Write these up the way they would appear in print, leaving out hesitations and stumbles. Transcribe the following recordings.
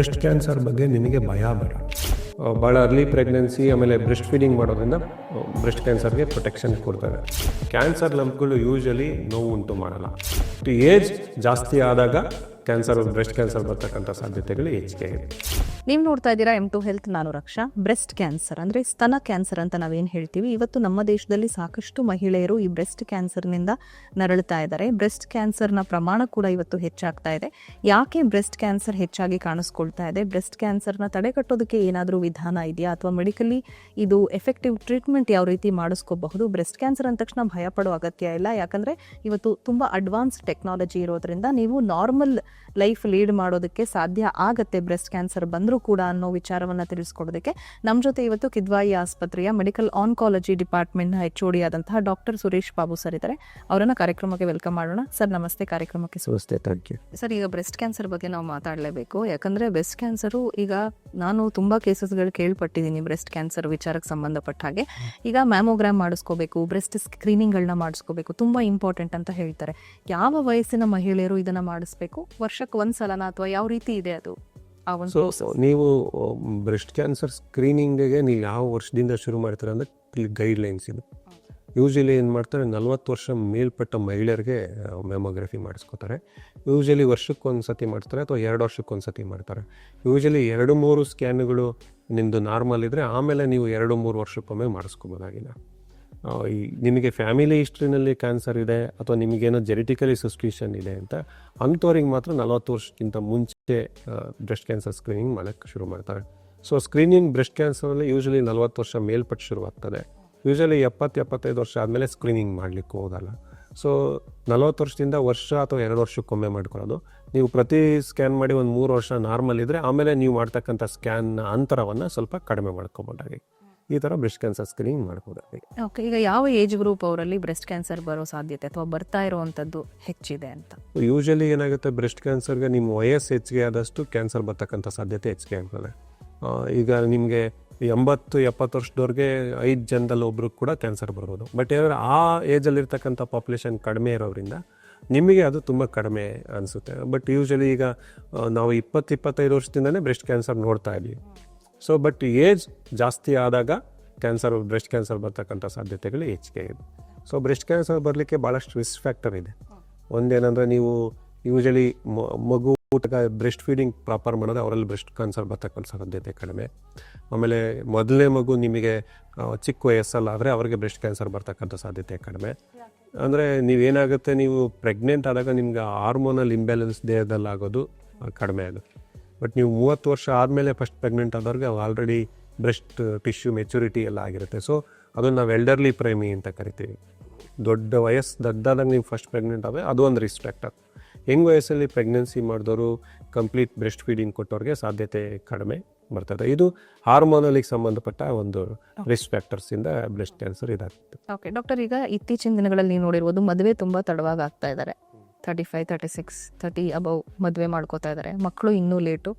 Breast cancer ಬಗ್ಗೆ ನಿಮಗೆ ಭಯ ಬೇಡ. ಭಾಳ ಅರ್ಲಿ ಪ್ರೆಗ್ನೆನ್ಸಿ ಆಮೇಲೆ ಬ್ರೆಸ್ಟ್ ಫೀಡಿಂಗ್ ಮಾಡೋದ್ರಿಂದ ಬ್ರೆಸ್ಟ್ ಕ್ಯಾನ್ಸರ್ಗೆ ಪ್ರೊಟೆಕ್ಷನ್ ಕೊಡ್ತಾರೆ. ಕ್ಯಾನ್ಸರ್ ಲಂಪ್ಗಳು ಯೂಶಲಿ ನೋವು ಉಂಟು ಮಾಡಲ್ಲ. ಏಜ್ ಜಾಸ್ತಿ ಆದಾಗ ಬ್ರೆಸ್ಟ್ ಕ್ಯಾನ್ಸರ್ ಬರ್ತಕ್ಕಂಥ ಸಾಧ್ಯತೆಗಳು ಹೆಚ್ಚಿಗೆ ಇದೆ. ನೀವು ನೋಡ್ತಾ ಇದ್ದೀರಾ M2 ಹೆಲ್ತ್, ನಾನು ರಕ್ಷಾ. ಬ್ರೆಸ್ಟ್ ಕ್ಯಾನ್ಸರ್ ಅಂದರೆ ಸ್ತನ ಕ್ಯಾನ್ಸರ್ ಅಂತ ನಾವೇನು ಹೇಳ್ತೀವಿ, ಇವತ್ತು ನಮ್ಮ ದೇಶದಲ್ಲಿ ಸಾಕಷ್ಟು ಮಹಿಳೆಯರು ಈ ಬ್ರೆಸ್ಟ್ ಕ್ಯಾನ್ಸರ್ನಿಂದ ನರಳುತ್ತಾ ಇದ್ದಾರೆ. ಬ್ರೆಸ್ಟ್ ಕ್ಯಾನ್ಸರ್ನ ಪ್ರಮಾಣ ಕೂಡ ಇವತ್ತು ಹೆಚ್ಚಾಗ್ತಾ ಇದೆ. ಯಾಕೆ ಬ್ರೆಸ್ಟ್ ಕ್ಯಾನ್ಸರ್ ಹೆಚ್ಚಾಗಿ ಕಾಣಿಸ್ಕೊಳ್ತಾ ಇದೆ? ಬ್ರೆಸ್ಟ್ ಕ್ಯಾನ್ಸರ್ನ ತಡೆಗಟ್ಟೋದಕ್ಕೆ ಏನಾದರೂ ವಿಧಾನ ಇದೆಯಾ, ಅಥವಾ ಮೆಡಿಕಲಿ ಇದು ಎಫೆಕ್ಟಿವ್ ಟ್ರೀಟ್ಮೆಂಟ್ ಯಾವ ರೀತಿ ಮಾಡಿಸ್ಕೋಬಹುದು? ಬ್ರೆಸ್ಟ್ ಕ್ಯಾನ್ಸರ್ ಅಂದ ತಕ್ಷಣ ಭಯ ಪಡೋ ಅಗತ್ಯ ಇಲ್ಲ, ಯಾಕಂದರೆ ಇವತ್ತು ತುಂಬ ಅಡ್ವಾನ್ಸ್ ಟೆಕ್ನಾಲಜಿ ಇರೋದ್ರಿಂದ ನೀವು ನಾರ್ಮಲ್ ಲೈಫ್ ಲೀಡ್ ಮಾಡೋದಕ್ಕೆ ಸಾಧ್ಯ ಆಗತ್ತೆ ಬ್ರೆಸ್ಟ್ ಕ್ಯಾನ್ಸರ್ ಬಂದರೂ ಕೂಡ ಅನ್ನೋ ವಿಚಾರವನ್ನು ತಿಳಿಸ್ಕೊಡೋದಕ್ಕೆ ನಮ್ಮ ಜೊತೆ ಇವತ್ತು ಕಿದ್ವಾಯಿ ಆಸ್ಪತ್ರೆಯ ಮೆಡಿಕಲ್ ಆನ್ಕಾಲಜಿ ಡಿಪಾರ್ಟ್ಮೆಂಟ್ನ HOD ಆದಂತಹ ಡಾಕ್ಟರ್ ಸುರೇಶ್ ಬಾಬು ಸರ್ ಇದ್ದಾರೆ. ಅವರನ್ನು ಕಾರ್ಯಕ್ರಮಕ್ಕೆ ವೆಲ್ಕಮ್ ಮಾಡೋಣ. ಸರ್ ನಮಸ್ತೆ, ಕಾರ್ಯಕ್ರಮಕ್ಕೆ ನಮಸ್ತೆ. Thank you sir. ಈಗ ಬ್ರೆಸ್ಟ್ ಕ್ಯಾನ್ಸರ್ ಬಗ್ಗೆ ನಾವು ಮಾತಾಡಲೇಬೇಕು, ಯಾಕಂದರೆ ಬ್ರೆಸ್ಟ್ ಕ್ಯಾನ್ಸರು ಈಗ ನಾನು ತುಂಬ ಕೇಸಸ್ಗಳು ಕೇಳ್ಪಟ್ಟಿದ್ದೀನಿ ಬ್ರೆಸ್ಟ್ ಕ್ಯಾನ್ಸರ್ ವಿಚಾರಕ್ಕೆ ಸಂಬಂಧಪಟ್ಟ ಹಾಗೆ. ಈಗ ಮ್ಯಾಮೋಗ್ರಾಮ್ ಮಾಡಿಸ್ಕೋಬೇಕು, ಬ್ರೆಸ್ಟ್ ಸ್ಕ್ರೀನಿಂಗ್ಗಳನ್ನ ಮಾಡಿಸ್ಕೋಬೇಕು, ತುಂಬ ಇಂಪಾರ್ಟೆಂಟ್ ಅಂತ ಹೇಳ್ತಾರೆ. ಯಾವ ವಯಸ್ಸಿನ ಮಹಿಳೆಯರು ಇದನ್ನು ಮಾಡಿಸ್ಬೇಕು? ವರ್ಷಕ್ಕೆ ಒಂದ್ಸಲನ ಅಥವಾ ಯಾವ ರೀತಿ ಇದೆ ಅದು? ನೀವು ಬ್ರೆಸ್ಟ್ ಕ್ಯಾನ್ಸರ್ ಸ್ಕ್ರೀನಿಂಗ್ಗೆ ನೀವು ಯಾವ ವರ್ಷದಿಂದ ಶುರು ಮಾಡ್ತಾರೆ ಅಂದರೆ ಗೈಡ್ಲೈನ್ಸ್ ಇದೆ. ಯೂಶಲಿ ಏನು ಮಾಡ್ತಾರೆ, 40 ವರ್ಷ ಮೇಲ್ಪಟ್ಟ ಮಹಿಳೆಯರಿಗೆ ಮ್ಯಾಮೋಗ್ರಫಿ ಮಾಡಿಸ್ಕೋತಾರೆ. ಯೂಶಲಿ ವರ್ಷಕ್ಕೊಂದು ಸತಿ ಮಾಡ್ತಾರೆ ಅಥವಾ 2 ವರ್ಷಕ್ಕೊಂದು ಸತಿ ಮಾಡ್ತಾರೆ. ಯೂಶಲಿ 2-3 ಸ್ಕ್ಯಾನ್ಗಳು ನಿಮ್ಮದು ನಾರ್ಮಲ್ ಇದ್ದರೆ ಆಮೇಲೆ ನೀವು 2-3 ವರ್ಷಕ್ಕೊಮ್ಮೆ ಮಾಡಿಸ್ಕೋಬೋದಾಗಿಲ್ಲ. ನಿಮಗೆ ಫ್ಯಾಮಿಲಿ ಹಿಸ್ಟ್ರಿನಲ್ಲಿ ಕ್ಯಾನ್ಸರ್ ಇದೆ ಅಥವಾ ನಿಮಗೇನೋ ಜೆನೆಟಿಕಲಿ ಸಸ್ಪಿಷನ್ ಇದೆ ಅಂತ ಅಂಥವ್ರಿಗೆ ಮಾತ್ರ 40 ವರ್ಷಕ್ಕಿಂತ ಮುಂಚೆ ಬ್ರೆಸ್ಟ್ ಕ್ಯಾನ್ಸರ್ ಸ್ಕ್ರೀನಿಂಗ್ ಮಾಡೋಕ್ಕೆ ಶುರು ಮಾಡ್ತಾರೆ. ಸೊ ಸ್ಕ್ರೀನಿಂಗ್ ಬ್ರೆಸ್ಟ್ ಕ್ಯಾನ್ಸರಲ್ಲಿ ಯೂಶಲಿ 40 ವರ್ಷ ಮೇಲ್ಪಟ್ಟು ಶುರುವಾಗ್ತದೆ. ಯೂಶಲಿ 70-75 ವರ್ಷ ಆದಮೇಲೆ ಸ್ಕ್ರೀನಿಂಗ್ ಮಾಡಲಿಕ್ಕೆ ಹೋಗಲ್ಲ. ಸೊ 40 ವರ್ಷದಿಂದ ವರ್ಷ ಅಥವಾ 2 ವರ್ಷಕ್ಕೊಮ್ಮೆ ಮಾಡ್ಕೊಳ್ಳೋದು. ನೀವು ಪ್ರತಿ ಸ್ಕ್ಯಾನ್ ಮಾಡಿ ಒಂದು 3 ವರ್ಷ ನಾರ್ಮಲ್ ಇದ್ದರೆ ಆಮೇಲೆ ನೀವು ಮಾಡ್ತಕ್ಕಂಥ ಸ್ಕ್ಯಾನ್ನ ಅಂತರವನ್ನು ಸ್ವಲ್ಪ ಕಡಿಮೆ ಮಾಡ್ಕೊಬೋದಾಗಿ ಈ ಥರ ಬ್ರೆಸ್ಟ್ ಕ್ಯಾನ್ಸರ್ ಸ್ಕ್ರೀನಿಂಗ್ ಮಾಡ್ಬೋದಾಗಿ. ಓಕೆ, ಈಗ ಯಾವ ಏಜ್ ಗ್ರೂಪ್ ಅವರಲ್ಲಿ ಬ್ರೆಸ್ಟ್ ಕ್ಯಾನ್ಸರ್ ಬರೋ ಸಾಧ್ಯತೆ ಅಥವಾ ಬರ್ತಾ ಇರೋವಂಥದ್ದು ಹೆಚ್ಚಿದೆ ಅಂತ? ಯೂಶಲಿ ಏನಾಗುತ್ತೆ, ಬ್ರೆಸ್ಟ್ ಕ್ಯಾನ್ಸರ್ಗೆ ನಿಮ್ಮ ವಯಸ್ಸು ಹೆಚ್ಚಿಗೆ ಆದಷ್ಟು ಕ್ಯಾನ್ಸರ್ ಬರ್ತಕ್ಕಂಥ ಸಾಧ್ಯತೆ ಹೆಚ್ಚಿಗೆ ಆಗ್ತದೆ. ಈಗ ನಿಮಗೆ 80-70 ವರ್ಷದವ್ರಿಗೆ 5 ಜನದಲ್ಲಿ ಒಬ್ರು ಕೂಡ ಕ್ಯಾನ್ಸರ್ ಬರ್ಬೋದು. ಬಟ್ ಏನಾದ್ರೆ ಆ ಏಜಲ್ಲಿರ್ತಕ್ಕಂಥ ಪಾಪ್ಯುಲೇಷನ್ ಕಡಿಮೆ ಇರೋದ್ರಿಂದ ನಿಮಗೆ ಅದು ತುಂಬ ಕಡಿಮೆ ಅನಿಸುತ್ತೆ. ಬಟ್ ಯೂಶಲಿ ಈಗ ನಾವು 20-25 ವರ್ಷದಿಂದನೇ ಬ್ರೆಸ್ಟ್ ಕ್ಯಾನ್ಸರ್ ನೋಡ್ತಾ ಇದ್ದೀವಿ. ಸೊ ಬಟ್ ಏಜ್ ಜಾಸ್ತಿ ಆದಾಗ ಬ್ರೆಸ್ಟ್ ಕ್ಯಾನ್ಸರ್ ಬರ್ತಕ್ಕಂಥ ಸಾಧ್ಯತೆಗಳು ಹೆಚ್ಚಿಗೆ ಇದೆ. ಸೊ ಬ್ರೆಸ್ಟ್ ಕ್ಯಾನ್ಸರ್ ಬರಲಿಕ್ಕೆ ಭಾಳಷ್ಟು ರಿಸ್ಕ್ ಫ್ಯಾಕ್ಟರ್ ಇದೆ. ಒಂದೇನೆಂದರೆ, ನೀವು ಯೂಶಲಿ ಮಗು ಬ್ರೆಸ್ಟ್ ಫೀಡಿಂಗ್ ಪ್ರಾಪರ್ ಮಾಡೋದು ಅವರಲ್ಲಿ ಬ್ರೆಸ್ಟ್ ಕ್ಯಾನ್ಸರ್ ಬರ್ತಕ್ಕಂಥ ಸಾಧ್ಯತೆ ಕಡಿಮೆ. ಆಮೇಲೆ ಮೊದಲನೇ ಮಗು ನಿಮಗೆ ಚಿಕ್ಕ ವಯಸ್ಸಲ್ಲಾದರೆ ಅವರಿಗೆ ಬ್ರೆಸ್ಟ್ ಕ್ಯಾನ್ಸರ್ ಬರ್ತಕ್ಕಂಥ ಸಾಧ್ಯತೆ ಕಡಿಮೆ. ಅಂದರೆ ನೀವೇನಾಗುತ್ತೆ, ನೀವು ಪ್ರೆಗ್ನೆಂಟ್ ಆದಾಗ ನಿಮ್ಗೆ ಹಾರ್ಮೋನಲ್ ಇಂಬ್ಯಾಲೆನ್ಸ್ ದೇಹದಲ್ಲಾಗೋದು ಕಡಿಮೆ ಆಗುತ್ತೆ. ಬಟ್ ನೀವು 30 ವರ್ಷ ಆದಮೇಲೆ ಫಸ್ಟ್ ಪ್ರೆಗ್ನೆಂಟ್ ಆದವ್ರಿಗೆ ಆಲ್ರೆಡಿ ಬ್ರೆಸ್ಟ್ ಟಿಶ್ಯೂ ಮೆಚುರಿಟಿ ಎಲ್ಲ ಆಗಿರುತ್ತೆ. ಸೊ ಅದನ್ನು ನಾವು ಎಲ್ಡರ್ಲಿ ಪ್ರೈಮಿ ಅಂತ ಕರಿತೀವಿ. ದೊಡ್ಡ ವಯಸ್ಸು ದೊಡ್ಡದಾಗ ನೀವು ಫಸ್ಟ್ ಪ್ರೆಗ್ನೆಂಟ್ ಆದರೆ ಅದು ಒಂದು ರಿಸ್ಕ್ ಫ್ಯಾಕ್ಟರ್. ಯಂಗ್ ವಯಸ್ಸಲ್ಲಿ ಪ್ರೆಗ್ನೆನ್ಸಿ ಮಾಡಿದವರು ಕಂಪ್ಲೀಟ್ ಬ್ರೆಸ್ಟ್ ಫೀಡಿಂಗ್ ಕೊಟ್ಟವ್ರಿಗೆ ಸಾಧ್ಯತೆ ಕಡಿಮೆ ಬರ್ತದೆ. ಇದು ಹಾರ್ಮೋನಲಿಗೆ ಸಂಬಂಧಪಟ್ಟ ಒಂದು ರಿಸ್ಕ್ ಫ್ಯಾಕ್ಟರ್ಸಿಂದ ಬ್ರೆಸ್ಟ್ ಕ್ಯಾನ್ಸರ್ ಇದಾಗ್ತದೆ. ಓಕೆ ಡಾಕ್ಟರ್, ಈಗ ಇತ್ತೀಚಿನ ದಿನಗಳಲ್ಲಿ ನೀವು ನೋಡಿರ್ಬೋದು, ಮದುವೆ ತುಂಬ ತಡವಾಗಿ ಆಗ್ತಾ ಇದ್ದಾರೆ. 35, 36, 30 ಅಬೌವ್ ಮದುವೆ ಮಾಡ್ಕೋತಾ ಇದ್ದಾರೆ. ಮಕ್ಕಳು ಇನ್ನೂ ಲೇಟು.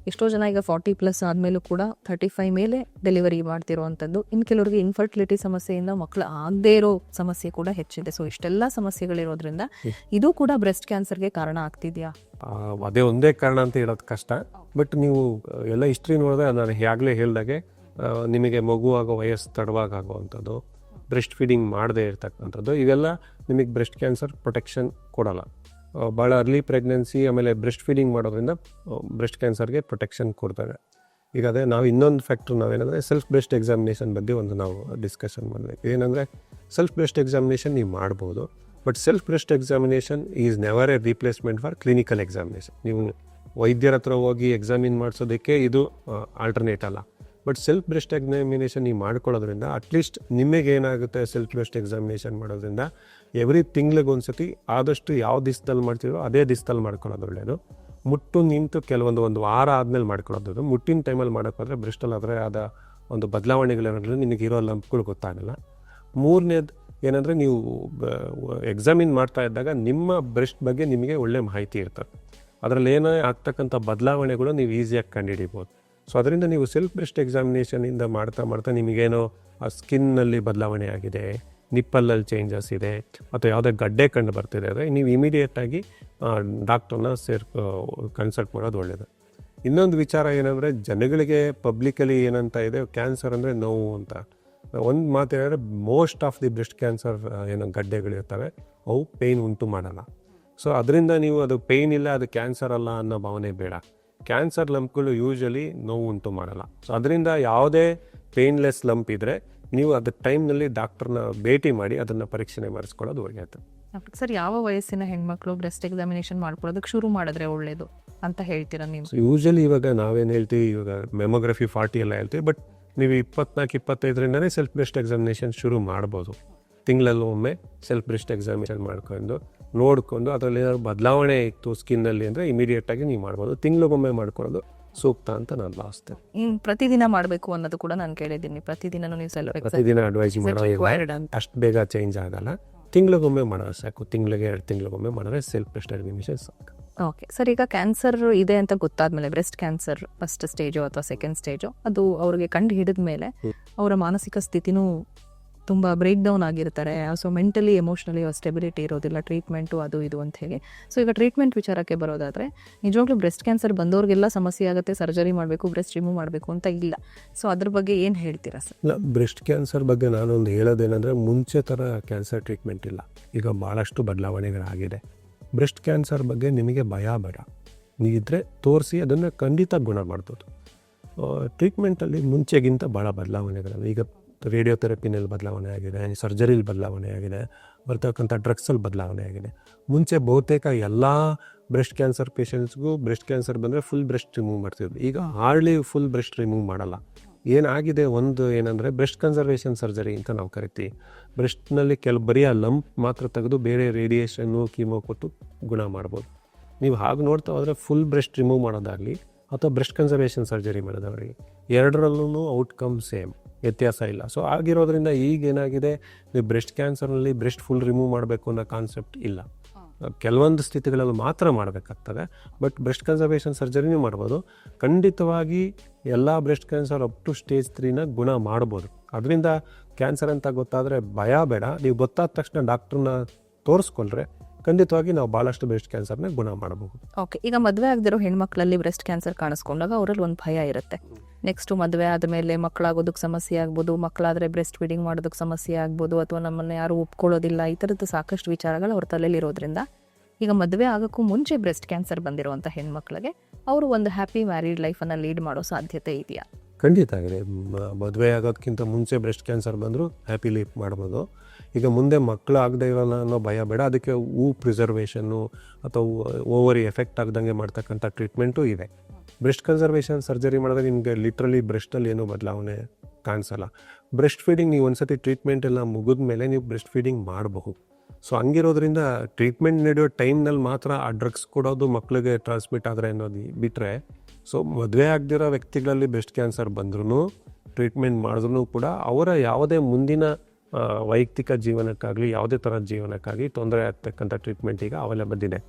ಎಷ್ಟೋ ಜನ ಈಗ 40+ ಆದಮೇಲೂ ಕೂಡ 35 ಮೇಲೆ ಡೆಲಿವರಿ ಮಾಡ್ತಿರೋವಂಥದ್ದು. ಇನ್ನು ಕೆಲವರಿಗೆ ಇನ್ಫರ್ಟಿಲಿಟಿ ಸಮಸ್ಯೆಯಿಂದ ಮಕ್ಕಳು ಆಗದೇ ಇರೋ ಸಮಸ್ಯೆ ಕೂಡ ಹೆಚ್ಚಿದೆ. ಸೊ ಇಷ್ಟೆಲ್ಲ ಸಮಸ್ಯೆಗಳಿರೋದ್ರಿಂದ ಇದು ಕೂಡ ಬ್ರೆಸ್ಟ್ ಕ್ಯಾನ್ಸರ್ಗೆ ಕಾರಣ ಆಗ್ತಿದೆಯಾ? ಅದೇ ಒಂದೇ ಕಾರಣ ಅಂತ ಹೇಳೋದು ಕಷ್ಟ. ಬಟ್ ನೀವು ಎಲ್ಲ ಹಿಸ್ಟ್ರಿ ನೋಡಿದ್ರೆ ನಾನು ಆಗಲೇ ಹೇಳಿದಾಗೆ ನಿಮಗೆ ಮಗು ಆಗೋ ವಯಸ್ಸು ತಡವಾಗಿ ಆಗುವಂಥದ್ದು, ಬ್ರೆಸ್ಟ್ ಫೀಡಿಂಗ್ ಮಾಡದೇ ಇರ್ತಕ್ಕಂಥದ್ದು, ಇವೆಲ್ಲ ನಿಮಗೆ ಬ್ರೆಸ್ಟ್ ಕ್ಯಾನ್ಸರ್ ಪ್ರೊಟೆಕ್ಷನ್ ಕೊಡಲ್ಲ. ಭಾಳ ಅರ್ಲಿ ಪ್ರೆಗ್ನೆನ್ಸಿ ಆಮೇಲೆ ಬ್ರೆಸ್ಟ್ ಫೀಡಿಂಗ್ ಮಾಡೋದ್ರಿಂದ ಬ್ರೆಸ್ಟ್ ಕ್ಯಾನ್ಸರ್ಗೆ ಪ್ರೊಟೆಕ್ಷನ್ ಕೊಡ್ತಾರೆ. ಈಗ ಅದೇ ನಾವು ಇನ್ನೊಂದು ಫ್ಯಾಕ್ಟ್ರ್ ನಾವೇನಂದರೆ ಸೆಲ್ಫ್ ಬ್ರೆಸ್ಟ್ ಎಕ್ಸಾಮಿನೇಷನ್ ಬಗ್ಗೆ ಒಂದು ನಾವು ಡಿಸ್ಕಷನ್ ಮಾಡಬೇಕು. ಏನಂದರೆ ಸೆಲ್ಫ್ ಬ್ರೆಸ್ಟ್ ಎಕ್ಸಾಮಿನೇಷನ್ ನೀವು ಮಾಡ್ಬೋದು, but self breast examination is never A replacement for clinical examination. ನೀವು ವೈದ್ಯರ ಹತ್ರ ಹೋಗಿ ಎಕ್ಸಾಮಿನ್ ಮಾಡಿಸೋದಕ್ಕೆ ಇದು ಆಲ್ಟರ್ನೇಟ್ ಅಲ್ಲ. ಬಟ್ ಸೆಲ್ಫ್ ಬ್ರೆಸ್ಟ್ ಎಕ್ಸಾಮಿನೇಷನ್ ನೀವು ಮಾಡ್ಕೊಳ್ಳೋದ್ರಿಂದ ಅಟ್ಲೀಸ್ಟ್ ನಿಮಗೇನಾಗುತ್ತೆ, ಸೆಲ್ಫ್ ಬ್ರೆಸ್ಟ್ ಎಕ್ಸಾಮಿನೇಷನ್ ಮಾಡೋದ್ರಿಂದ ಎವ್ರಿ ತಿಂಗ್ಳಿಗೆ ಒಂದು ಸತಿ ಆದಷ್ಟು ಯಾವ ದಿವಸದಲ್ಲಿ ಮಾಡ್ತೀರೋ ಅದೇ ದಿವಸದಲ್ಲಿ ಮಾಡ್ಕೊಳ್ಳೋದು ಒಳ್ಳೆಯದು. ಮುಟ್ಟು ನಿಂತು ಒಂದು ವಾರ ಆದಮೇಲೆ ಮಾಡ್ಕೊಳ್ಳೋದು. ಮುಟ್ಟಿನ ಟೈಮಲ್ಲಿ ಮಾಡೋಕ್ಕಾದ್ರೆ ಬ್ರೆಸ್ಟಲ್ಲಿ ಆದರೆ ಆದ ಒಂದು ಬದಲಾವಣೆಗಳೇನಾಗಲಿ ನಿನಗಿರೋ ಲಂಪ್ಗಳು ಗೊತ್ತಾಗಲ್ಲ. ಮೂರನೇದು ಏನಂದರೆ, ನೀವು ಎಕ್ಸಾಮಿನ್ ಮಾಡ್ತಾ ಇದ್ದಾಗ ನಿಮ್ಮ ಬ್ರೆಸ್ಟ್ ಬಗ್ಗೆ ನಿಮಗೆ ಒಳ್ಳೆ ಮಾಹಿತಿ ಇರ್ತದೆ. ಅದರಲ್ಲಿ ಏನೇ ಆಗ್ತಕ್ಕಂಥ ಬದಲಾವಣೆಗಳು ನೀವು ಈಸಿಯಾಗಿ ಕಂಡುಹಿಡಿಬೋದು. ಸೊ ಅದರಿಂದ ನೀವು ಸೆಲ್ಫ್ ಬ್ರೆಸ್ಟ್ ಎಕ್ಸಾಮಿನೇಷನಿಂದ ಮಾಡ್ತಾ ನಿಮಗೇನೋ ಆ ಸ್ಕಿನ್ನಲ್ಲಿ ಬದಲಾವಣೆ ಆಗಿದೆ, ನಿಪ್ಪಲ್ಲಲ್ಲಿ ಚೇಂಜಸ್ ಇದೆ ಅಥವಾ ಯಾವುದೇ ಗಡ್ಡೆ ಕಂಡು ಬರ್ತಿದೆ ಅಂದರೆ ನೀವು ಇಮಿಡಿಯೇಟಾಗಿ ಡಾಕ್ಟ್ರನ್ನ ಕನ್ಸಲ್ಟ್ ಮಾಡೋದು ಒಳ್ಳೆಯದು. ಇನ್ನೊಂದು ವಿಚಾರ ಏನಂದರೆ ಜನಗಳಿಗೆ ಪಬ್ಲಿಕಲಿ ಏನಂತ ಇದೆ, ಕ್ಯಾನ್ಸರ್ ಅಂದರೆ ನೋವು ಅಂತ. ಒಂದು ಮಾತು ಹೇಳಿದ್ರೆ most of the breast cancer ಏನೋ ಗಡ್ಡೆಗಳಿರ್ತವೆ ಅವು ಪೇಯ್ನ್ ಉಂಟು ಮಾಡಲ್ಲ. ಸೊ ಅದರಿಂದ ನೀವು ಅದು ಪೇಯ್ನ್ ಇಲ್ಲ, ಅದು ಕ್ಯಾನ್ಸರ್ ಅಲ್ಲ ಅನ್ನೋ ಭಾವನೆ ಬೇಡ. ಕ್ಯಾನ್ಸರ್ ಲಂಪ್ಗಳು ಯೂಶ್ವಲಿ ನೋವು ಉಂಟು ಮಾಡಲ್ಲ. ಸೊ ಅದರಿಂದ ಯಾವುದೇ ಪೇಯ್ನ್ಲೆಸ್ ಲಂಪ್ ಇದ್ದರೆ ನೀವು ಅದ್ರ ಟೈಮ್ನಲ್ಲಿ ಡಾಕ್ಟರ್ನ ಭೇಟಿ ಮಾಡಿ ಅದನ್ನು ಪರೀಕ್ಷೆ ಮಾಡಿಸ್ಕೊಳ್ಳೋದು ಒಳ್ಳೆಯದು. ಸರ್, ಯಾವ ವಯಸ್ಸಿನ ಹೆಣ್ಮಕ್ಳು ಬ್ರೆಸ್ಟ್ ಎಕ್ಸಾಮಿನೇಷನ್ ಮಾಡ್ಕೊಳ್ಳೋದಕ್ಕೆ ಶುರು ಮಾಡಿದ್ರೆ ಒಳ್ಳೇದು ಅಂತ ಹೇಳ್ತೀರಾ ನೀವು? ಸೊ ಯೂಶ್ವಲಿ ಇವಾಗ ನಾವೇನು ಹೇಳ್ತೀವಿ, ಇವಾಗ ಮೆಮೊಗ್ರಫಿ 40 ಎಲ್ಲ ಹೇಳ್ತೀವಿ, ಬಟ್ ನೀವು 24-25ರಿಂದನೇ ಸೆಲ್ಫ್ ಬ್ರೆಸ್ಟ್ ಎಕ್ಸಾಮಿನೇಷನ್ ಶುರು ಮಾಡ್ಬೋದು. ತಿಂಗಳಲ್ಲಿ ಒಮ್ಮೆ ಸೆಲ್ಫ್ ಬ್ರೆಸ್ಟ್ ಎಕ್ಸಾಮಿನೇಷನ್ ಮಾಡ್ಕೊಂಡು ನೋಡ್ಕೊಂಡು ಅದರಲ್ಲಿ ಏನಾದ್ರು ಬದಲಾವಣೆ ಇತ್ತು ಸ್ಕಿನ್ನಲ್ಲಿ ಅಂದರೆ ಇಮಿಡಿಯೇಟಾಗಿ ನೀವು ಮಾಡ್ಬೋದು. ತಿಂಗಳಿಗೊಮ್ಮೆ ಮಾಡ್ಕೊಳ್ಳೋದು ಸೂಕ್ತ ಅಂತ ನಾನು ಭಾವಿಸ್ತೇನೆ. ಪ್ರತಿದಿನ ಮಾಡಬೇಕು ಅನ್ನೋದು ಕೂಡ ನಾನು ಕೇಳಿದ್ದೀನಿ. ಪ್ರತಿದಿನನೂ ನೀವು ಪ್ರತಿದಿನ ಅಡ್ವೈಸ್ ಮಾಡೋ ಅಷ್ಟು ಬೇಗ ಚೇಂಜ್ ಆಗಲ್ಲ. ತಿಂಗಳಿಗೊಮ್ಮೆ ಮಾಡೋದು ಸಾಕು. ತಿಂಗಳಿಗೆ 2 ತಿಂಗಳಿಗೊಮ್ಮೆ ಮಾಡಿದ್ರೆ ಸೆಲ್ಫ್ ಬ್ರೆಸ್ಟ್ ಎಕ್ಸಾಮಿನೇಷನ್ ಸಾಕು. ಓಕೆ ಸರ್, ಈಗ ಕ್ಯಾನ್ಸರ್ ಇದೆ ಅಂತ ಗೊತ್ತಾದ್ಮೇಲೆ, ಬ್ರೆಸ್ಟ್ ಕ್ಯಾನ್ಸರ್ ಫಸ್ಟ್ ಸ್ಟೇಜು ಅಥವಾ ಸೆಕೆಂಡ್ ಸ್ಟೇಜು, ಅದು ಅವ್ರಿಗೆ ಕಂಡು ಹಿಡಿದ ಮೇಲೆ ಅವರ ಮಾನಸಿಕ ಸ್ಥಿತಿನೂ ತುಂಬ ಬ್ರೇಕ್ ಡೌನ್ ಆಗಿರ್ತಾರೆ. ಸೊ ಮೆಂಟಲಿ ಎಮೋಷ್ನಲಿ ಸ್ಟೆಬಿಲಿಟಿ ಇರೋದಿಲ್ಲ, ಟ್ರೀಟ್ಮೆಂಟು ಅದು ಇದು ಅಂತ ಹೇಳಿ. ಸೊ ಈಗ ಟ್ರೀಟ್ಮೆಂಟ್ ವಿಚಾರಕ್ಕೆ ಬರೋದಾದರೆ, ನಿಜವಾಗ್ಲೂ ಬ್ರೆಸ್ಟ್ ಕ್ಯಾನ್ಸರ್ ಬಂದವ್ರಿಗೆಲ್ಲ ಸಮಸ್ಯೆ ಆಗುತ್ತೆ, ಸರ್ಜರಿ ಮಾಡಬೇಕು, ಬ್ರೆಸ್ಟ್ ರಿಮೂವ್ ಮಾಡಬೇಕು ಅಂತ ಇಲ್ಲ. ಸೊ ಅದ್ರ ಬಗ್ಗೆ ಏನು ಹೇಳ್ತೀರಾ ಸರ್? ಇಲ್ಲ, ಬ್ರೆಸ್ಟ್ ಕ್ಯಾನ್ಸರ್ ಬಗ್ಗೆ ನಾನೊಂದು ಹೇಳೋದೇನೆಂದರೆ, ಮುಂಚೆ ಥರ ಕ್ಯಾನ್ಸರ್ ಟ್ರೀಟ್ಮೆಂಟ್ ಇಲ್ಲ. ಈಗ ಭಾಳಷ್ಟು ಬದಲಾವಣೆಗಳಾಗಿದೆ. ಬ್ರೆಸ್ಟ್ ಕ್ಯಾನ್ಸರ್ ಬಗ್ಗೆ ನಿಮಗೆ ಭಯ ಬೇಡ. ನೀವಿದ್ರೆ ತೋರಿಸಿ ಅದನ್ನು ಖಂಡಿತ ಗುಣ ಮಾಡ್ಬೋದು. ಟ್ರೀಟ್ಮೆಂಟಲ್ಲಿ ಮುಂಚೆಗಿಂತ ಭಾಳ ಬದಲಾವಣೆಗಳಿವೆ. ಈಗ ರೇಡಿಯೋಥೆರಪಿನಲ್ಲಿ ಬದಲಾವಣೆ ಆಗಿದೆ, ಸರ್ಜರಿಲಿ ಬದಲಾವಣೆ ಆಗಿದೆ, ಬರ್ತಕ್ಕಂಥ ಡ್ರಗ್ಸಲ್ಲಿ ಬದಲಾವಣೆ ಆಗಿದೆ. ಮುಂಚೆ ಬಹುತೇಕ ಎಲ್ಲ ಬ್ರೆಸ್ಟ್ ಕ್ಯಾನ್ಸರ್ ಪೇಷಂಟ್ಸ್ಗೂ ಬ್ರೆಸ್ಟ್ ಕ್ಯಾನ್ಸರ್ ಬಂದರೆ ಫುಲ್ ಬ್ರೆಸ್ಟ್ ರಿಮೂವ್ ಮಾಡ್ತಿದ್ರು. ಈಗ ಹಾರ್ಡ್ಲಿ ಫುಲ್ ಬ್ರೆಸ್ಟ್ ರಿಮೂವ್ ಮಾಡಲ್ಲ. ಏನಾಗಿದೆ ಒಂದು ಏನಂದರೆ ಬ್ರೆಸ್ಟ್ ಕನ್ಸರ್ವೇಷನ್ ಸರ್ಜರಿ ಅಂತ ನಾವು ಕರಿತೀವಿ. ಬ್ರೆಸ್ಟ್ನಲ್ಲಿ ಬರೀ ಆ ಲಂಪ್ ಮಾತ್ರ ತೆಗೆದು ಬೇರೆ ರೇಡಿಯೇಷನ್ನು ಕೀಮೋ ಕೊಟ್ಟು ಗುಣ ಮಾಡ್ಬೋದು. ನೀವು ಹಾಗೆ ನೋಡ್ತಾ ಹೋದರೆ ಫುಲ್ ಬ್ರೆಸ್ಟ್ ರಿಮೂವ್ ಮಾಡೋದಾಗಲಿ ಅಥವಾ ಬ್ರೆಸ್ಟ್ ಕನ್ಸರ್ವೇಷನ್ ಸರ್ಜರಿ ಮಾಡೋದಾಗಲಿ, ಎರಡರಲ್ಲೂ ಔಟ್ಕಮ್ ಸೇಮ್, ವ್ಯತ್ಯಾಸ ಇಲ್ಲ. ಸೊ ಆಗಿರೋದ್ರಿಂದ ಈಗೇನಾಗಿದೆ, ನೀವು ಬ್ರೆಸ್ಟ್ ಕ್ಯಾನ್ಸರ್ನಲ್ಲಿ ಬ್ರೆಸ್ಟ್ ಫುಲ್ ರಿಮೂವ್ ಮಾಡಬೇಕು ಅನ್ನೋ ಕಾನ್ಸೆಪ್ಟ್ ಇಲ್ಲ. ಕೆಲವೊಂದು ಸ್ಥಿತಿಗಳಲ್ಲಿ ಮಾತ್ರ ಮಾಡಬೇಕಾಗ್ತದೆ. ಬಟ್ ಬ್ರೆಸ್ಟ್ ಕನ್ಸರ್ವೇಷನ್ ಸರ್ಜರಿನೂ ಮಾಡ್ಬೋದು. ಖಂಡಿತವಾಗಿ ಎಲ್ಲ breast cancer up to stage 3ನ ಗುಣ ಮಾಡ್ಬೋದು. ಅದರಿಂದ ಕ್ಯಾನ್ಸರ್ ಅಂತ ಗೊತ್ತಾದರೆ ಭಯ ಬೇಡ. ನೀವು ಗೊತ್ತಾದ ತಕ್ಷಣ ಡಾಕ್ಟ್ರನ್ನ ತೋರಿಸ್ಕೊಂಡ್ರೆ ಖಂಡಿತವಾಗಿ ನಾವು ಭಾಳಷ್ಟು ಬ್ರೆಸ್ಟ್ ಕ್ಯಾನ್ಸರ್ನ ಗುಣ ಮಾಡಬಹುದು. ಓಕೆ, ಈಗ ಮದುವೆ ಆಗದಿರೋ ಹೆಣ್ಮಕ್ಳಲ್ಲಿ ಬ್ರೆಸ್ಟ್ ಕ್ಯಾನ್ಸರ್ ಕಾಣಿಸ್ಕೊಂಡಾಗ ಅವರಲ್ಲಿ ಒಂದು ಭಯ ಇರುತ್ತೆ. ನೆಕ್ಸ್ಟು ಮದುವೆ ಆದಮೇಲೆ ಮಕ್ಕಳಾಗೋದಕ್ಕೆ ಸಮಸ್ಯೆ ಆಗ್ಬೋದು, ಮಕ್ಕಳಾದರೆ ಬ್ರೆಸ್ಟ್ ಫೀಡಿಂಗ್ ಮಾಡೋದಕ್ಕೆ ಸಮಸ್ಯೆ ಆಗ್ಬೋದು, ಅಥವಾ ನಮ್ಮನ್ನು ಯಾರು ಒಪ್ಕೊಳ್ಳೋದಿಲ್ಲ, ಈ ಥರದ್ದು ಸಾಕಷ್ಟು ವಿಚಾರಗಳು ಅವ್ರ ತಲೆಯಲ್ಲಿ ಇರೋದ್ರಿಂದ ಈಗ ಮದುವೆ ಆಗೋಕ್ಕೂ ಮುಂಚೆ ಬ್ರೆಸ್ಟ್ ಕ್ಯಾನ್ಸರ್ ಬಂದಿರುವಂಥ ಹೆಣ್ಮಕ್ಳಿಗೆ ಅವರು ಒಂದು ಹ್ಯಾಪಿ ಮ್ಯಾರಿಡ್ ಲೈಫನ್ನು ಲೀಡ್ ಮಾಡೋ ಸಾಧ್ಯತೆ ಇದೆಯಾ? ಖಂಡಿತ ಆಗಿದೆ. ಮದುವೆ ಆಗೋದಕ್ಕಿಂತ ಮುಂಚೆ ಬ್ರೆಸ್ಟ್ ಕ್ಯಾನ್ಸರ್ ಬಂದರೂ ಹ್ಯಾಪಿ ಲೀಫ್ ಮಾಡ್ಬೋದು. ಈಗ ಮುಂದೆ ಮಕ್ಕಳು ಆಗದೆ ಇರೋಲ್ಲ ಅನ್ನೋ ಭಯ ಬೇಡ. ಅದಕ್ಕೆ ಪ್ರಿಸರ್ವೇಷನ್ನು ಅಥವಾ ಓವರಿ ಎಫೆಕ್ಟ್ ಆಗ್ದಂಗೆ ಮಾಡ್ತಕ್ಕಂಥ ಟ್ರೀಟ್ಮೆಂಟು ಇದೆ. ಬ್ರೆಸ್ಟ್ ಕನ್ಸರ್ವೇಷನ್ ಸರ್ಜರಿ ಮಾಡಿದ್ರೆ ನಿಮಗೆ ಲಿಟ್ರಲಿ ಬ್ರೆಸ್ಟಲ್ಲಿ ಏನೂ ಬದಲಾವಣೆ ಕಾಣಿಸಲ್ಲ. ಬ್ರೆಸ್ಟ್ ಫೀಡಿಂಗ್ ನೀವು ಒಂದ್ಸತಿ ಟ್ರೀಟ್ಮೆಂಟ್ ಎಲ್ಲ ಮುಗಿದ ಮೇಲೆ ನೀವು ಬ್ರೆಸ್ಟ್ ಫೀಡಿಂಗ್ ಮಾಡಬಹುದು. ಸೊ ಹಂಗಿರೋದ್ರಿಂದ ಟ್ರೀಟ್ಮೆಂಟ್ ನಡೆಯೋ ಟೈಮ್ನಲ್ಲಿ ಮಾತ್ರ ಆ ಡ್ರಗ್ಸ್ ಕೊಡೋದು ಮಕ್ಕಳಿಗೆ ಟ್ರಾನ್ಸ್ಮಿಟ್ ಆದರೆ ಅನ್ನೋದು ಬಿಟ್ಟರೆ, ಸೊ ಮದುವೆ ಆಗದಿರೋ ವ್ಯಕ್ತಿಗಳಲ್ಲಿ ಬ್ರೆಸ್ಟ್ ಕ್ಯಾನ್ಸರ್ ಬಂದ್ರೂ ಟ್ರೀಟ್ಮೆಂಟ್ ಮಾಡಿದ್ರೂ ಕೂಡ ಅವರ ಯಾವುದೇ ಮುಂದಿನ ವೈಯಕ್ತಿಕ ಜೀವನಕ್ಕಾಗಲಿ ಯಾವುದೇ ಥರದ ಜೀವನಕ್ಕಾಗಲಿ ತೊಂದರೆ ಆಗ್ತಕ್ಕಂಥ ಟ್ರೀಟ್ಮೆಂಟ್ ಈಗ ಅವೈಲೇಬಲ್ ಇದೆ.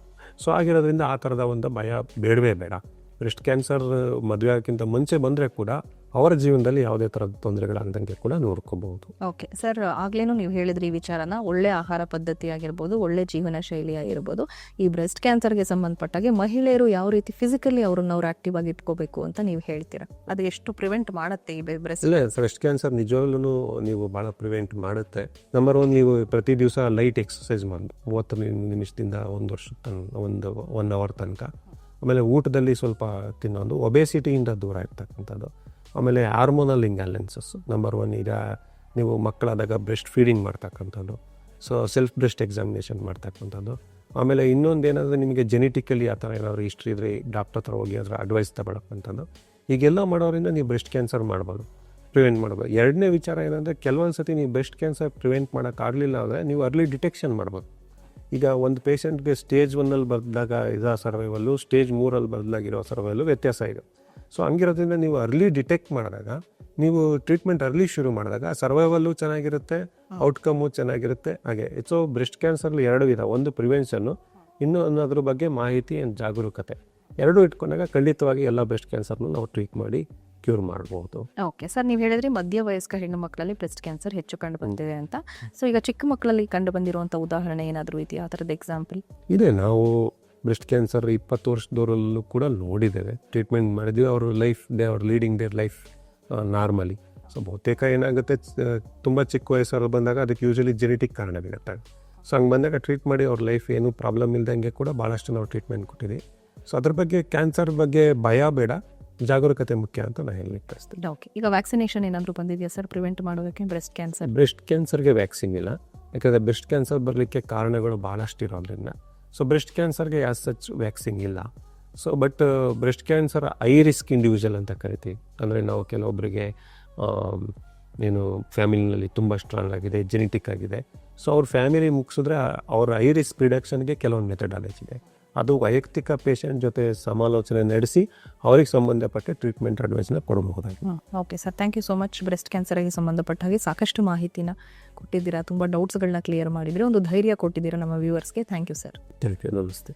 ಸೊ ಆಗಿರೋದ್ರಿಂದ ಆ ಥರದ ಒಂದು ಭಯ ಬೇಡವೇ ಬೇಡ. ಬ್ರೆಸ್ಟ್ ಕ್ಯಾನ್ಸರ್ ಮದುವೆ ಆಗೋಕ್ಕಿಂತ ಮುಂಚೆ ಬಂದರೆ ಕೂಡ ಅವರ ಜೀವನದಲ್ಲಿ ಯಾವುದೇ ಥರದ ತೊಂದರೆಗಳಾಗದಂಗೆ ಕೂಡ ನೋಡ್ಕೋಬಹುದು. ಓಕೆ ಸರ್, ಆಗ್ಲೇನು ನೀವು ಹೇಳಿದ್ರಿ ಈ ವಿಚಾರನ, ಒಳ್ಳೆ ಆಹಾರ ಪದ್ಧತಿ ಆಗಿರ್ಬೋದು, ಒಳ್ಳೆ ಜೀವನ ಶೈಲಿ ಆಗಿರ್ಬೋದು. ಈ ಬ್ರೆಸ್ಟ್ ಕ್ಯಾನ್ಸರ್ಗೆ ಸಂಬಂಧಪಟ್ಟಾಗೆ ಮಹಿಳೆಯರು ಯಾವ ರೀತಿ ಫಿಸಿಕಲಿ ಅವ್ರನ್ನ ಆಕ್ಟಿವ್ ಆಗಿ ಇಟ್ಕೋಬೇಕು ಅಂತ ನೀವು ಹೇಳ್ತೀರಾ? ಅದು ಎಷ್ಟು ಪ್ರಿವೆಂಟ್ ಮಾಡುತ್ತೆ ಈ ಬ್ರೆಸ್ಟ್ ಕ್ಯಾನ್ಸರ್? ನಿಜವಾಗ್ಲೂ ನೀವು ಭಾಳ ಪ್ರಿವೆಂಟ್ ಮಾಡುತ್ತೆ. ನಂಬರ್ 1, ನೀವು ಪ್ರತಿ ದಿವಸ ಲೈಟ್ ಎಕ್ಸಸೈಸ್ ಮಾಡಿ 30 ನಿಮಿಷದಿಂದ 1 ವರ್ಷದ ತನಕ, 1 ಅವರ್ ತನಕ. ಆಮೇಲೆ ಊಟದಲ್ಲಿ ಸ್ವಲ್ಪ ತಿನ್ನೋದು, ಒಬೇಸಿಟಿಯಿಂದ ದೂರ ಇರ್ತಕ್ಕಂಥದ್ದು. ಆಮೇಲೆ ಹಾರ್ಮೋನಲ್ ಇಂಬ್ಯಾಲೆನ್ಸಸ್ ನಂಬರ್ 1. ಈಗ ನೀವು ಮಕ್ಕಳಾದಾಗ ಬ್ರೆಸ್ಟ್ ಫೀಡಿಂಗ್ ಮಾಡ್ತಕ್ಕಂಥದ್ದು, ಸೊ ಸೆಲ್ಫ್ ಬ್ರೆಸ್ಟ್ ಎಕ್ಸಾಮಿನೇಷನ್ ಮಾಡ್ತಕ್ಕಂಥದ್ದು. ಆಮೇಲೆ ಇನ್ನೊಂದು ಏನಾದರೂ ನಿಮಗೆ ಜೆನೆಟಿಕಲಿ ಆ ಥರ ಏನಾದರೂ ಹಿಸ್ಟ್ರಿ ಇದ್ದರೆ ಡಾಕ್ಟರ್ ಹತ್ರ ಹೋಗಿ ಅದರ ಅಡ್ವೈಸ್ ತಗೊಳ್ಳೋಕ್ಕಂಥದ್ದು. ಈಗೆಲ್ಲ ಮಾಡೋದ್ರಿಂದ ನೀವು ಬ್ರೆಸ್ಟ್ ಕ್ಯಾನ್ಸರ್ ಮಾಡ್ಬೋದು, ಪ್ರಿವೆಂಟ್ ಮಾಡ್ಬೋದು. ಎರಡನೇ ವಿಚಾರ ಏನಂದರೆ, ಕೆಲವೊಂದು ಸತಿ ನೀವು ಬ್ರೆಸ್ಟ್ ಕ್ಯಾನ್ಸರ್ ಪ್ರಿವೆಂಟ್ ಮಾಡೋಕ್ಕಾಗಲಿಲ್ಲ ಅಂದರೆ ನೀವು ಅರ್ಲಿ ಡಿಟೆಕ್ಷನ್ ಮಾಡ್ಬೋದು. ಈಗ ಒಂದು ಪೇಷಂಟ್ಗೆ ಸ್ಟೇಜ್ 1ಅಲ್ಲಿ ಬದಲಾಗ ಇದೋ ಸರ್ವೈವಲ್ಲು, ಸ್ಟೇಜ್ 3ಅಲ್ಲಿ ಬದಲಾಗಿರೋ ಸರ್ವೈವಲ್ಲು ವ್ಯತ್ಯಾಸ ಇದೆ. ಸೊ ಹಂಗಿರೋದ್ರಿಂದ ನೀವು ಅರ್ಲಿ ಡಿಟೆಕ್ಟ್ ಮಾಡಿದಾಗ, ನೀವು ಟ್ರೀಟ್ಮೆಂಟ್ ಅರ್ಲಿ ಶುರು ಮಾಡಿದಾಗ ಸರ್ವೈವಲ್ಲು ಚೆನ್ನಾಗಿರುತ್ತೆ, ಔಟ್ಕಮ್ಮು ಚೆನ್ನಾಗಿರುತ್ತೆ. ಹಾಗೆ ಸೊ ಬ್ರೆಸ್ಟ್ ಕ್ಯಾನ್ಸರ್ಲಿ 2 ವಿಧ, ಒಂದು ಪ್ರಿವೆನ್ಷನ್ನು, ಇನ್ನೂ ಅನ್ನೋದ್ರ ಬಗ್ಗೆ ಮಾಹಿತಿ ಆ್ಯಂಡ್ ಜಾಗರೂಕತೆ. ಎರಡೂ ಇಟ್ಕೊಂಡಾಗ ಖಂಡಿತವಾಗಿ ಎಲ್ಲ ಬ್ರೆಸ್ಟ್ ಕ್ಯಾನ್ಸರ್ನು ನಾವು ಟ್ರೀಟ್ ಮಾಡಿ ಕ್ಯೂರ್ ಮಾಡ್ಬೋದು. ಓಕೆ ಸರ್, ನೀವು ಹೇಳಿದ್ರಿ ಮಧ್ಯ ವಯಸ್ಕ ಹೆಣ್ಣು ಮಕ್ಕಳಲ್ಲಿ ಬ್ರೆಸ್ಟ್ ಕ್ಯಾನ್ಸರ್ ಹೆಚ್ಚು ಕಂಡು ಬಂದಿದೆ ಅಂತ. ಸೊ ಈಗ ಚಿಕ್ಕ ಮಕ್ಕಳಲ್ಲಿ ಕಂಡು ಬಂದಿರುವಂಥ ಉದಾಹರಣೆ ಏನಾದರೂ ಇದೆಯಾ, ಆ ಥರದ ಎಕ್ಸಾಂಪಲ್? ಇದೆ. ನಾವು ಬ್ರೆಸ್ಟ್ ಕ್ಯಾನ್ಸರ್ 20 ವರ್ಷದವರಲ್ಲೂ ಕೂಡ ನೋಡಿದ್ದೇವೆ, ಟ್ರೀಟ್ಮೆಂಟ್ ಮಾಡಿದ್ವಿ. ಅವರು leading their life normally. So ಬಹುತೇಕ ಏನಾಗುತ್ತೆ, ತುಂಬ ಚಿಕ್ಕ ವಯಸ್ಸಲ್ಲಿ ಬಂದಾಗ ಅದಕ್ಕೆ ಯೂಶಲಿ ಜೆನೆಟಿಕ್ ಕಾರಣವಿರುತ್ತೆ. ಸೊ ಹಂಗೆ ಬಂದಾಗ ಟ್ರೀಟ್ ಮಾಡಿ ಅವ್ರ ಲೈಫ್ ಏನೂ ಪ್ರಾಬ್ಲಮ್ ಇಲ್ದಂಗೆ ಕೂಡ ಭಾಳಷ್ಟು ನಾವು ಟ್ರೀಟ್ಮೆಂಟ್ ಕೊಟ್ಟಿದ್ದೀವಿ. ಸೊ ಅದ್ರ ಬಗ್ಗೆ ಕ್ಯಾನ್ಸರ್ ಬಗ್ಗೆ ಭಯ ಬೇಡ, ಜಾಗರೂಕತೆ ಮುಖ್ಯ ಅಂತ ನಾನು ಹೇಳಲಿಕ್ಕೆ ಬಯಸ್ತೀನಿ. ಓಕೆ, ಈಗ ವ್ಯಾಕ್ಸಿನೇಷನ್ ಏನಾದರೂ ಬಂದಿದೆಯಾ ಸರ್ ಪ್ರಿವೆಂಟ್ ಮಾಡೋದಕ್ಕೆ ಬ್ರೆಸ್ಟ್ ಕ್ಯಾನ್ಸರ್? ಬ್ರೆಸ್ಟ್ ಕ್ಯಾನ್ಸರ್ಗೆ ವ್ಯಾಕ್ಸಿನ್ ಇಲ್ಲ, ಯಾಕಂದರೆ ಬ್ರೆಸ್ಟ್ ಕ್ಯಾನ್ಸರ್ ಬರಲಿಕ್ಕೆ ಕಾರಣಗಳು ಭಾಳಷ್ಟು ಇರೋದ್ರಿಂದ. ಸೊ ಬ್ರೆಸ್ಟ್ ಕ್ಯಾನ್ಸರ್ಗೆ ಆ್ಯಸ್ ಸಚ್ ವ್ಯಾಕ್ಸಿನ್ ಇಲ್ಲ. So but breast cancer I risk individual ಅಂತ ಕರಿತೀವಿ. ಅಂದರೆ ನಾವು ಕೆಲವೊಬ್ಬರಿಗೆ ಏನು ಫ್ಯಾಮಿಲಿನಲ್ಲಿ ತುಂಬ ಸ್ಟ್ರಾಂಗ್ ಆಗಿದೆ, ಜೆನೆಟಿಕ್ ಆಗಿದೆ. ಸೊ ಅವ್ರ ಫ್ಯಾಮಿಲಿ ಮುಗಿಸಿದ್ರೆ ಅವ್ರ ಐ ರಿಸ್ಕ್ ರಿಡಕ್ಷನ್ಗೆ ಕೆಲವೊಂದು ಮೆಥಡಾಲಜಿ ಇದೆ. ಅದು ವೈಯಕ್ತಿಕ ಪೇಷಂಟ್ ಜೊತೆ ಸಮಾಲೋಚನೆ ನಡೆಸಿ ಅವ್ರಿಗೆ ಸಂಬಂಧಪಟ್ಟ ಟ್ರೀಟ್ಮೆಂಟ್ ಅಡ್ವೈಸ್ನ ಕೊಡಬಹುದಾಗಿದೆ. Okay sir, thank you so much. Breast ಕ್ಯಾನ್ಸರ್ಗೆ ಸಂಬಂಧಪಟ್ಟ ಹಾಗೆ ಸಾಕಷ್ಟು ಮಾಹಿತಿನ ಕೊಟ್ಟಿದ್ದೀರಾ, ತುಂಬ ಡೌಟ್ಸ್ಗಳನ್ನ ಕ್ಲಿಯರ್ ಮಾಡಿದ್ದೀರಾ, ಒಂದು ಧೈರ್ಯ ಕೊಟ್ಟಿದ್ದೀರಾ ನಮ್ಮ ವ್ಯೂವರ್ಸ್ಗೆ. Thank you sir. Thank you, ನಮಸ್ತೆ.